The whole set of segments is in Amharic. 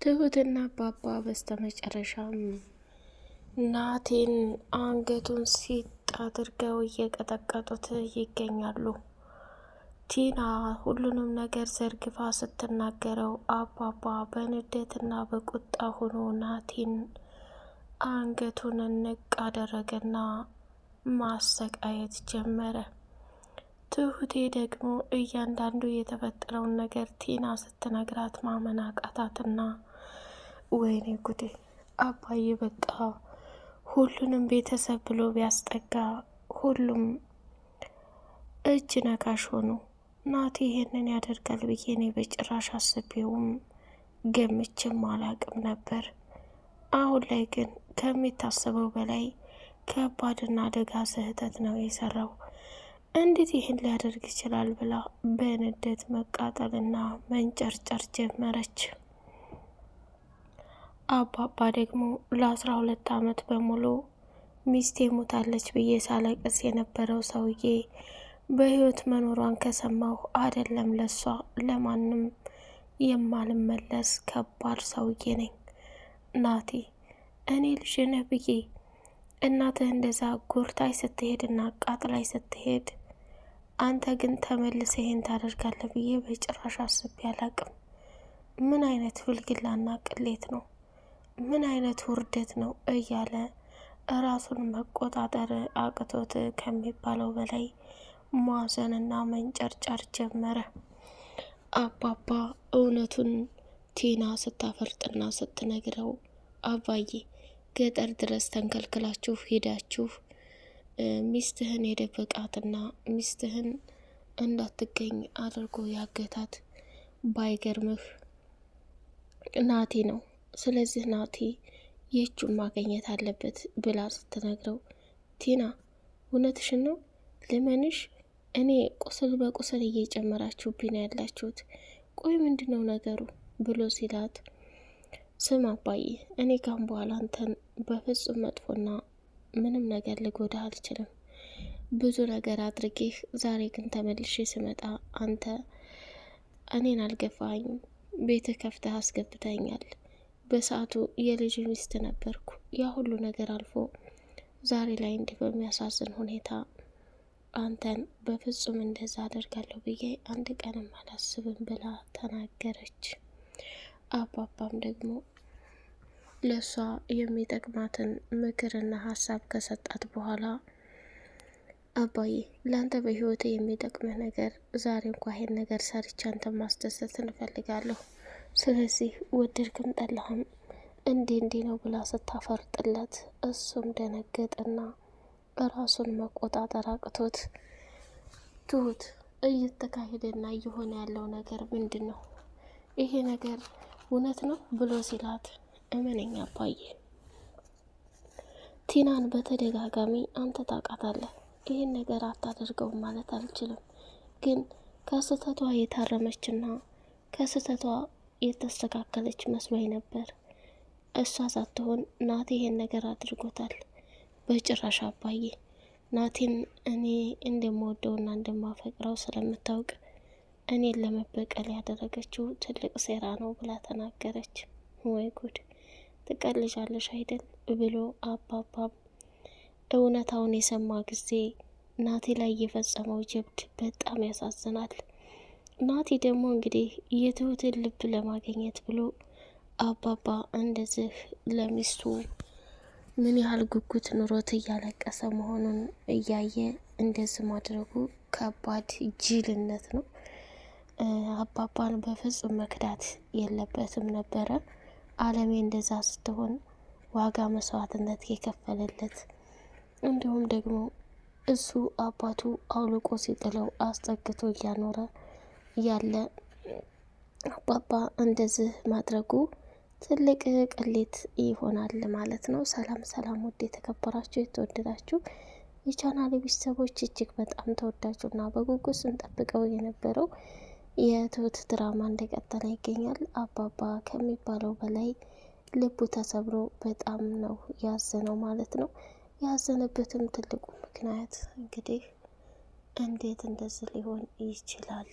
ትሁትና አባባ በስተመጨረሻም ናቴን አንገቱን ሲጥ አድርገው እየቀጠቀጡት ይገኛሉ። ቲና ሁሉንም ነገር ዘርግፋ ስትናገረው አባባ በንዴትና በቁጣ ሆኖ ናቴን አንገቱን ንቅ አደረገና ማሰቃየት ጀመረ። ትሁቴ ደግሞ እያንዳንዱ የተፈጠረውን ነገር ቲና ስትነግራት ማመን አቃታትና ወይኔ ጉዴ አባዬ በቃ ሁሉንም ቤተሰብ ብሎ ቢያስጠጋ ሁሉም እጅ ነካሽ ሆኑ። ናቲ ይሄንን ያደርጋል ብዬ እኔ በጭራሽ አስቤውም ገምቼም አላቅም ነበር። አሁን ላይ ግን ከሚታሰበው በላይ ከባድና አደጋ ስህተት ነው የሰራው። እንዴት ይህን ሊያደርግ ይችላል ብላ በንዴት መቃጠልና መንጨርጨር ጀመረች። አባባ ደግሞ ለ12 ዓመት በሙሉ ሚስቴ ሞታለች ብዬ ሳለቅስ የነበረው ሰውዬ በህይወት መኖሯን ከሰማሁ አይደለም ለሷ ለማንም የማልመለስ ከባድ ሰውዬ ነኝ። ናቲ እኔ ልጅ ነህ ብዬ እናትህ እንደዛ ጎርታይ ስትሄድና አቃጥላይ ስትሄድ አንተ ግን ተመልሰ ይሄን ታደርጋለህ ብዬ በጭራሽ አስቤ አላቅም። ምን አይነት ፍልግላና ቅሌት ነው? ምን አይነት ውርደት ነው? እያለ ራሱን መቆጣጠር አቅቶት ከሚባለው በላይ ማዘንና መንጨርጨር ጀመረ። አባባ እውነቱን ቲና ስታፈርጥና ስትነግረው አባዬ ገጠር ድረስ ተንከልክላችሁ ሄዳችሁ ሚስትህን የደበቃትና ሚስትህን እንዳትገኝ አድርጎ ያገታት ባይገርምህ ናቲ ነው። ስለዚህ ናቲ የእጁን ማገኘት አለበት ብላ ስትነግረው ቲና እውነትሽን ነው ልመንሽ? እኔ ቁስል በቁስል እየጨመራችሁብኝ ነው ያላችሁት። ቆይ ምንድነው ነገሩ ብሎ ሲላት ስም አባዬ እኔ ካሁን በኋላ አንተን በፍጹም መጥፎና ምንም ነገር ልጎዳ አልችልም። ብዙ ነገር አድርጌህ ዛሬ ግን ተመልሼ ስመጣ አንተ እኔን አልገፋኝም። ቤትህ ከፍተህ አስገብተኛል። በሰዓቱ የልጅ ሚስት ነበርኩ። ያ ሁሉ ነገር አልፎ ዛሬ ላይ እንዲህ በሚያሳዝን ሁኔታ አንተን በፍጹም እንደዛ አደርጋለሁ ብዬ አንድ ቀንም አላስብም ብላ ተናገረች። አባባም ደግሞ ለሷ የሚጠቅማትን ምክርና ሀሳብ ከሰጣት በኋላ አባዬ ለአንተ በህይወት የሚጠቅምህ ነገር ዛሬ እንኳ ይሄን ነገር ሰርቼ አንተን ማስደሰት እንፈልጋለሁ። ስለዚህ ወደድክም ጠላህም እንዴ ነው ብላ ስታፈርጥለት እሱም ደነገጠና ራሱን መቆጣጠር አቅቶት ትሁት እየተካሄደና እየሆነ ያለው ነገር ምንድን ነው? ይሄ ነገር እውነት ነው ብሎ ሲላት እመነኛ አባዬ ቲናን በተደጋጋሚ አንተ ታውቃታለህ፣ ይህን ነገር አታደርገውም ማለት አልችልም፣ ግን ከስህተቷ የታረመችና ከስህተቷ የተስተካከለች መስሎኝ ነበር። እሷ ሳትሆን ናቲ ይሄን ነገር አድርጎታል። በጭራሽ አባዬ ናቲን እኔ እንደምወደውና እንደማፈቅረው ስለምታውቅ እኔን ለመበቀል ያደረገችው ትልቅ ሴራ ነው ብላ ተናገረች። ወይ ጉድ ትቀልጃለሽ አይደል ብሎ አባባም እውነታውን የሰማ ጊዜ ናቲ ላይ የፈጸመው ጀብድ በጣም ያሳዝናል። ናቲ ደግሞ እንግዲህ የትሁትን ልብ ለማግኘት ብሎ አባባ እንደዚህ ለሚስቱ ምን ያህል ጉጉት ኑሮት እያለቀሰ መሆኑን እያየ እንደዚህ ማድረጉ ከባድ ጅልነት ነው። አባባን በፍጹም መክዳት የለበትም ነበረ። አለሜ እንደዛ ስትሆን ዋጋ መስዋዕትነት የከፈለለት እንዲሁም ደግሞ እሱ አባቱ አውልቆ ሲጥለው አስጠግቶ እያኖረ ያለ አባባ እንደዚህ ማድረጉ ትልቅ ቅሌት ይሆናል ማለት ነው። ሰላም ሰላም፣ ውድ የተከበራችሁ የተወደዳችሁ የቻናል ቤተሰቦች እጅግ በጣም ተወዳጁና በጉጉት ስንጠብቀው የነበረው የትሁት ድራማ እንደቀጠለ ይገኛል። አባባ ከሚባለው በላይ ልቡ ተሰብሮ በጣም ነው ያዘነው ማለት ነው። ያዘነበትም ትልቁ ምክንያት እንግዲህ እንዴት እንደዚህ ሊሆን ይችላል?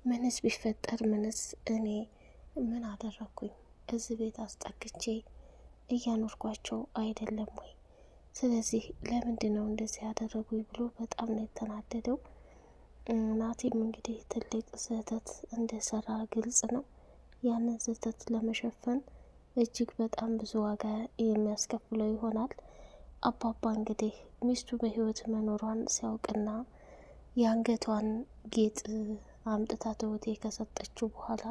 ምንስ ቢፈጠር ምንስ እኔ ምን አደረኩኝ? እዚህ ቤት አስጠግቼ እያኖርኳቸው አይደለም ወይ? ስለዚህ ለምንድን ነው እንደዚህ ያደረጉኝ ብሎ በጣም ነው የተናደደው። ናቲም እንግዲህ ትልቅ ስህተት እንደሰራ ግልጽ ነው። ያንን ስህተት ለመሸፈን እጅግ በጣም ብዙ ዋጋ የሚያስከፍለው ይሆናል። አባባ እንግዲህ ሚስቱ በህይወት መኖሯን ሲያውቅና የአንገቷን ጌጥ አምጥታ ትሁቴ ከሰጠችው በኋላ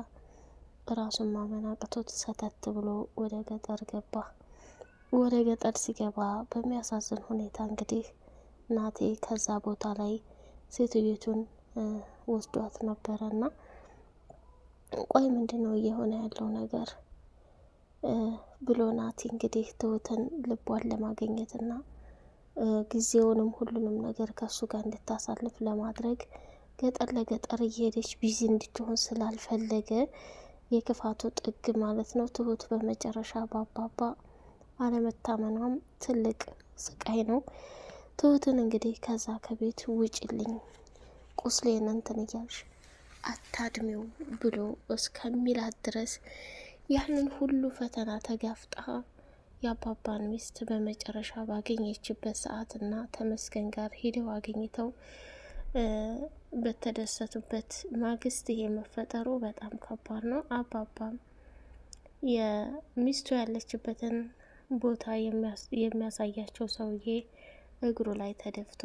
ራሱን ማመን አቅቶት ሰተት ብሎ ወደ ገጠር ገባ። ወደ ገጠር ሲገባ በሚያሳዝን ሁኔታ እንግዲህ ናቴ ከዛ ቦታ ላይ ሴትዮቱን ወስዷት ነበረና ቆይ ምንድን ነው እየሆነ ያለው ነገር ብሎ ናቲ እንግዲህ ትሁትን ልቧን ለማግኘትና ጊዜውንም ሁሉንም ነገር ከሱ ጋር እንድታሳልፍ ለማድረግ ገጠር ለገጠር እየሄደች ቢዚ እንድትሆን ስላልፈለገ የክፋቱ ጥግ ማለት ነው። ትሁት በመጨረሻ በአባባ አለመታመኗም ትልቅ ስቃይ ነው። ትሁትን እንግዲህ ከዛ ከቤት ውጭልኝ፣ ቁስሌን እንትን እያልሽ አታድሜው ብሎ እስከሚላት ድረስ ያንን ሁሉ ፈተና ተጋፍጣ የአባባን ሚስት በመጨረሻ ባገኘችበት ሰዓት እና ተመስገን ጋር ሄደው አግኝተው በተደሰቱበት ማግስት ይሄ መፈጠሩ በጣም ከባድ ነው። አባባም የሚስቱ ያለችበትን ቦታ የሚያሳያቸው ሰውዬ እግሩ ላይ ተደፍቶ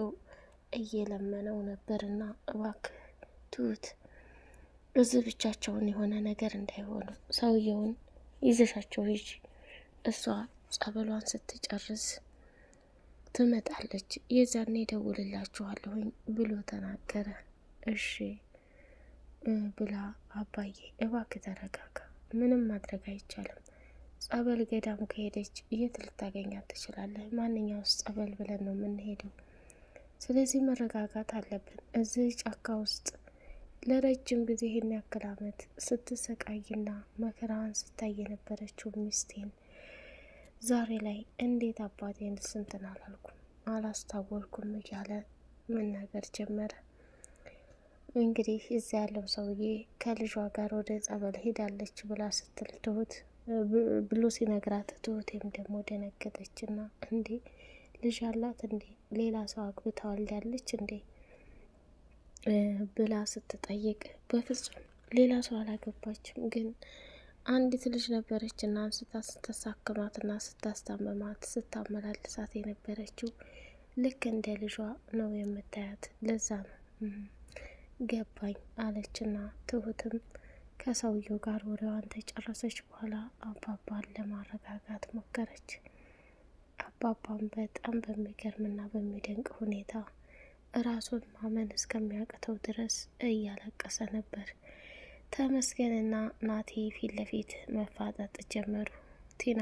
እየለመነው ነበርና እባክህ ትሁት እዚህ ብቻቸውን የሆነ ነገር እንዳይሆኑ ሰውየውን ይዘሻቸው ሂጂ፣ እሷ ጸበሏን ስትጨርስ ትመጣለች፣ የዛኔ ደውልላችኋለሁኝ ብሎ ተናገረ። እሺ ብላ አባዬ እባክህ ተረጋጋ፣ ምንም ማድረግ አይቻልም። ጸበል ገዳም ከሄደች የት ልታገኛት ትችላለህ? ማንኛውስ ጸበል ብለን ነው የምንሄደው። ስለዚህ መረጋጋት አለብን። እዚህ ጫካ ውስጥ ለረጅም ጊዜ ይህን ያክል ዓመት ስትሰቃይና መከራዋን ስታይ የነበረችው ሚስቴን ዛሬ ላይ እንዴት አባቴን ስንትን አላልኩም አላስታወልኩም እያለ መናገር ጀመረ። እንግዲህ እዚያ ያለው ሰውዬ ከልጇ ጋር ወደ ጸበል ሄዳለች ብላ ስትል ትሁት ብሎ ሲነግራት ትሁቴም ደግሞ ደነገጠችና እንዴ ልጅ አላት እንዴ? ሌላ ሰው አግብታ ወልዳለች እንዴ ብላ ስትጠይቅ በፍጹም ሌላ ሰው አላገባችም፣ ግን አንዲት ልጅ ነበረች እና አንስታ ስታሳክማትና ስታስታመማት ስታመላልሳት የነበረችው ልክ እንደ ልጇ ነው የምታያት፣ ለዛ ነው ገባኝ አለችና ትሁትም ከሰውየው ጋር ወሬዋን ተጨረሰች በኋላ አባባን ለማረጋጋት ሞከረች። አባባም በጣም በሚገርምና በሚደንቅ ሁኔታ ራሱን ማመን እስከሚያቅተው ድረስ እያለቀሰ ነበር። ተመስገንና ናቲ ፊት ለፊት መፋጠጥ ጀመሩ። ቲና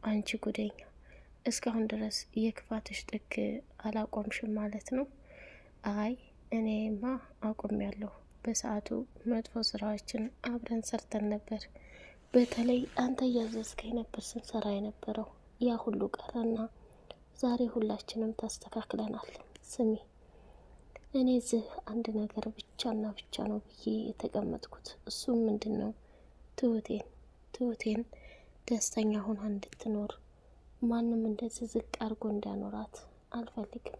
አንቺ ጉደኛ፣ እስካሁን ድረስ የክፋትሽ ጥግ አላቆምሽም ማለት ነው? አይ እኔማ አቁሜያለሁ። በሰዓቱ መጥፎ ስራዎችን አብረን ሰርተን ነበር። በተለይ አንተ እያዘዝከኝ ነበር ስንሰራ የነበረው። ያ ሁሉ ቀረና ዛሬ ሁላችንም ተስተካክለናል። ስሚ እኔ እዚህ አንድ ነገር ብቻና ብቻ ነው ብዬ የተቀመጥኩት። እሱም ምንድን ነው? ትሁቴን ደስተኛ ሆና እንድትኖር፣ ማንም እንደዚህ ዝቅ አድርጎ እንዳኖራት አልፈልግም።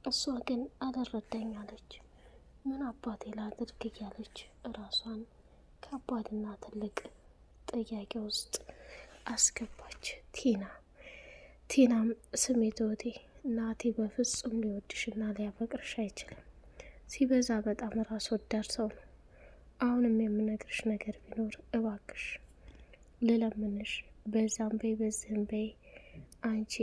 እሷ ግን አልረዳኝ አለች። ምን አባቴ ላድርግ እያለች ራሷን ከባድና ትልቅ ጥያቄ ውስጥ አስገባች ቲናም ስሜ ትሁቴ ናቲ በፍጹም ሊወድሽና ሊያፈቅርሽ አይችልም። ሲበዛ በጣም ራስ ወዳድ ሰው ነው። አሁንም የምነግርሽ ነገር ቢኖር እባክሽ ልለምንሽ፣ በዛም በይ በዚህም በይ አንቺ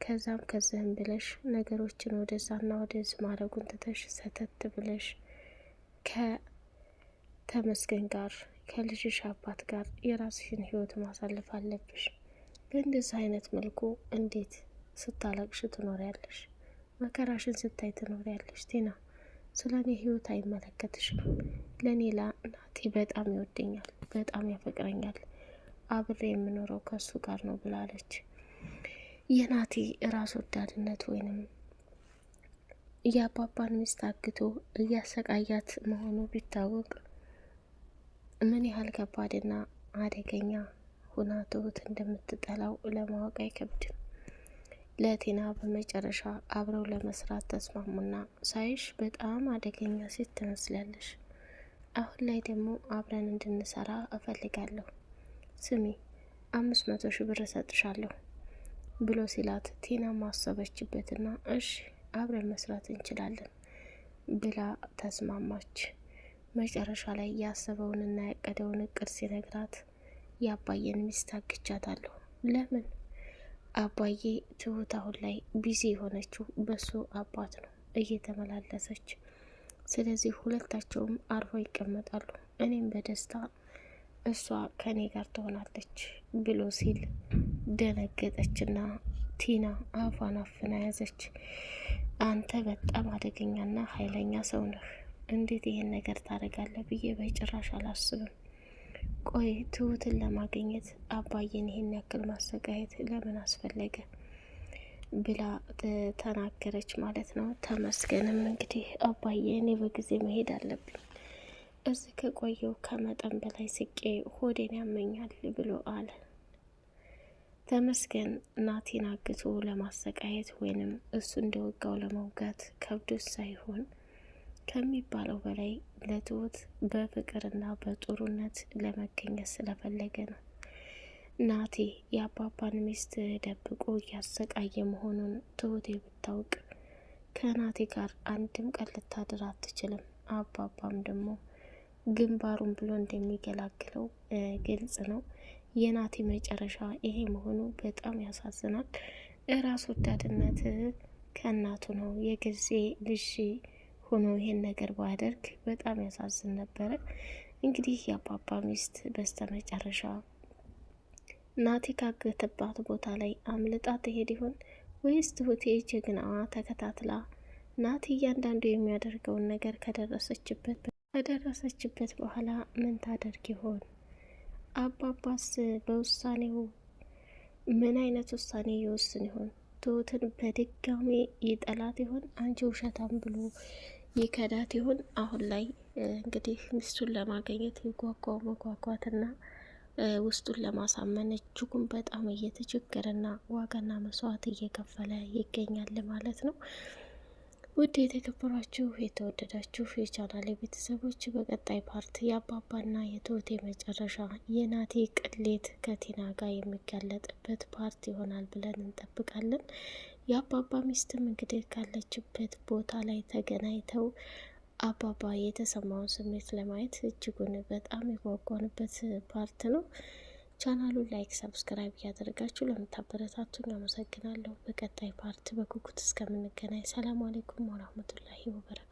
ከዛም ከዚህም ብለሽ ነገሮችን ወደዛና ወደዚህ ማድረጉን ትተሽ ሰተት ብለሽ ከተመስገን ጋር ከልጅሽ አባት ጋር የራስሽን ህይወት ማሳለፍ አለብሽ። በእንደዚህ አይነት መልኩ እንዴት ስታለቅሽ ትኖሪያለሽ? መከራሽን ስታይ ትኖሪያለሽ? ቲና ስለ እኔ ህይወት አይመለከትሽም። ለእኔ ናቲ በጣም ይወደኛል፣ በጣም ያፈቅረኛል። አብሬ የምኖረው ከሱ ጋር ነው ብላለች። የናቲ ራስ ወዳድነት ወይንም የአባባን ሚስት አግቶ እያሰቃያት መሆኑ ቢታወቅ ምን ያህል ከባድና አደገኛ ሁና ትሁት እንደምትጠላው ለማወቅ አይከብድም። ለቲና በመጨረሻ አብረው ለመስራት ተስማሙና ሳይሽ በጣም አደገኛ ሴት ትመስላለሽ፣ አሁን ላይ ደግሞ አብረን እንድንሰራ እፈልጋለሁ። ስሚ 500 ሺህ ብር እሰጥሻለሁ ብሎ ሲላት ቲና ማሰበችበትና እሺ አብረን መስራት እንችላለን ብላ ተስማማች። መጨረሻ ላይ ያሰበውንና ያቀደውን እቅድ ሲነግራት የአባዬን ሚስት አግቻታለሁ። ለምን? አባዬ ትሁት አሁን ላይ ቢዚ የሆነችው በሱ አባት ነው እየተመላለሰች። ስለዚህ ሁለታቸውም አርፎ ይቀመጣሉ፣ እኔም በደስታ እሷ ከኔ ጋር ትሆናለች ብሎ ሲል ደነገጠችና ቲና አፏን አፍና ያዘች። አንተ በጣም አደገኛና ኃይለኛ ሰው ነህ፣ እንዴት ይሄን ነገር ታደርጋለህ ብዬ በጭራሽ አላስብም። ቆይ ትሁትን ለማግኘት አባዬን ይሄን ያክል ማሰቃየት ለምን አስፈለገ ብላ ተናገረች ማለት ነው። ተመስገንም እንግዲህ አባዬ እኔ በጊዜ መሄድ አለብኝ፣ እዚህ ከቆየው ከመጠን በላይ ስቄ ሆዴን ያመኛል ብሎ አለ። ተመስገን ናቲን አግቶ ለማሰቃየት ወይንም እሱ እንደወጋው ለመውጋት ከብዶት ሳይሆን ከሚባለው በላይ ለትሁት በፍቅርና በጥሩነት ለመገኘት ስለፈለገ ነው። ናቲ የአባባን ሚስት ደብቆ እያሰቃየ መሆኑን ትሁት ብታውቅ ከናቲ ጋር አንድም ቀን ልታድር አትችልም። አባባም ደግሞ ግንባሩን ብሎ እንደሚገላግለው ግልጽ ነው። የናቲ መጨረሻ ይሄ መሆኑ በጣም ያሳዝናል። እራስ ወዳድነት ከእናቱ ነው። የጊዜ ልጅ ሆኖ ይሄን ነገር ባያደርግ በጣም ያሳዝን ነበረ። እንግዲህ የአባባ ሚስት በስተመጨረሻ ናቲ ካገተባት ቦታ ላይ አምልጣ ትሄድ ይሆን ወይስ ትሁቴ ጀግናዋ ተከታትላ ናቲ እያንዳንዱ የሚያደርገውን ነገር ከደረሰችበት በኋላ ምን ታደርግ ይሆን? አባባስ በውሳኔው ምን አይነት ውሳኔ ይወስን ይሆን? ትሁትን በድጋሚ ይጠላት ይሆን? አንቺ ውሸታም ብሎ ይከዳት ይሆን? አሁን ላይ እንግዲህ ሚስቱን ለማግኘት የጓጓው መጓጓትና ውስጡን ለማሳመን እጅጉን በጣም እየተቸገረና ዋጋና መስዋዕት እየከፈለ ይገኛል ማለት ነው። ውድ የተከበራችሁ የተወደዳችሁ የቻናሌ ቤተሰቦች በቀጣይ ፓርት የአባባና የትሁቴ መጨረሻ የናቲ ቅሌት ከቲና ጋር የሚጋለጥበት ፓርት ይሆናል ብለን እንጠብቃለን። የአባባ ሚስትም እንግዲህ ካለችበት ቦታ ላይ ተገናኝተው አባባ የተሰማውን ስሜት ለማየት እጅጉን በጣም የጓጓንበት ፓርት ነው። ቻናሉን ላይክ፣ ሰብስክራይብ እያደረጋችሁ ለምታበረታቱኝ አመሰግናለሁ። በቀጣይ ፓርት በጉጉት እስከምንገናኝ ሰላም አለይኩም ወራህመቱላሂ ወበረካቱ።